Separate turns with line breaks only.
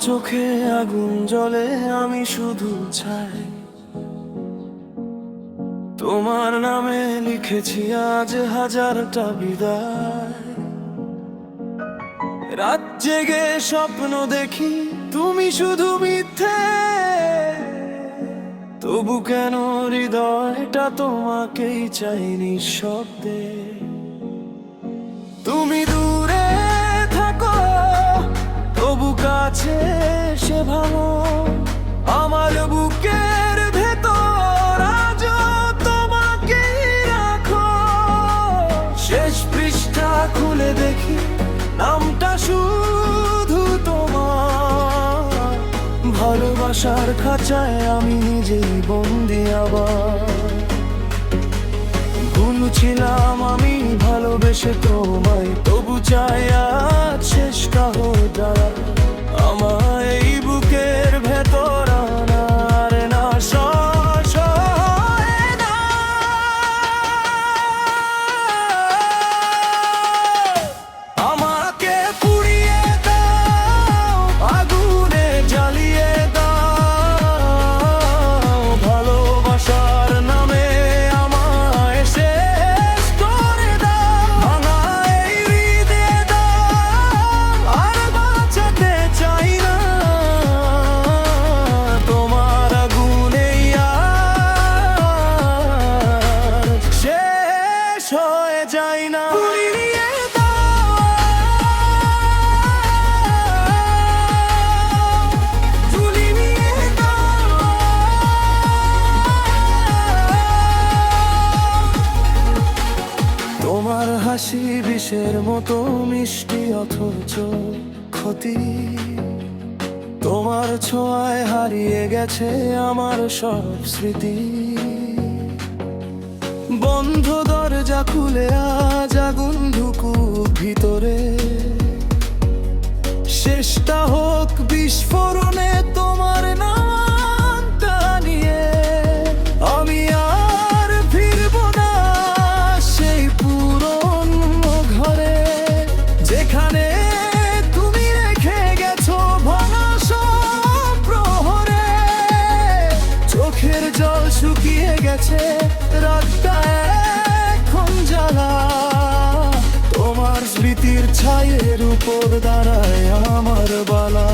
চোখে আগুন জ্বলে, আমি শুধু চাই তোমার নামে লিখেছি আজ হাজারটা বিদায়। রাত জেগে স্বপ্ন দেখি তুমি শুধু মিথ্যে, তবু কেন হৃদয়টা তোমাকেই চাই নিঃশব্দে। তুমি দূরে থাকো তবু কাছে সে ভালো, আমার বুকের ভেতর আজও তোমাকেই রাখো। শেষ পৃষ্ঠা খুলে দেখি নামটা শুধু তোমার, ভালোবাসার খাঁচায় আমি নিজেই বন্দি আবার। ভুল ছিলাম আমি ভালোবেসে তোমায়, তবু চাই আজ শেষটা হোক আমায় এই বুকের ভেতর আনার না শ্বাস হয় না। আমাকে পুড়িয়ে দাও, আগুনে জ্বালিয়ে দাও, ভালোবাসার নামে আমায় শেষ করে দাও। ভাঙা এই হৃদয়ে দাও, আর বাঁচাতে চাই না, তোমার আগুনেই আর শেষ হয়ে যায় না। পুড়িয়ে দাও, ঝুলিয়ে দাও, তোমার হাসি বিষের মতো মিষ্টি অথচ ক্ষতি। তোমার ছোঁয়ায় হারিয়ে গেছে আমার সব স্মৃতি। বন্ধ দরজা খুলে আজ আগুন ঢুকুক ভিতরে, শেষটা হোক বিস্ফোরণে তোমার নামটা নিয়ে। আমি আর ফিরবো না সেই পুরনো ঘরে, যেখানে তুমি রেখে গেছো ভাঙা সব প্রহরে। চোখের জল শুকিয়ে গেছে, রাতটা এখন জ্বালা, তোমার স্মৃতির ছায়ের উপর দাঁড়ায় আমার বালা।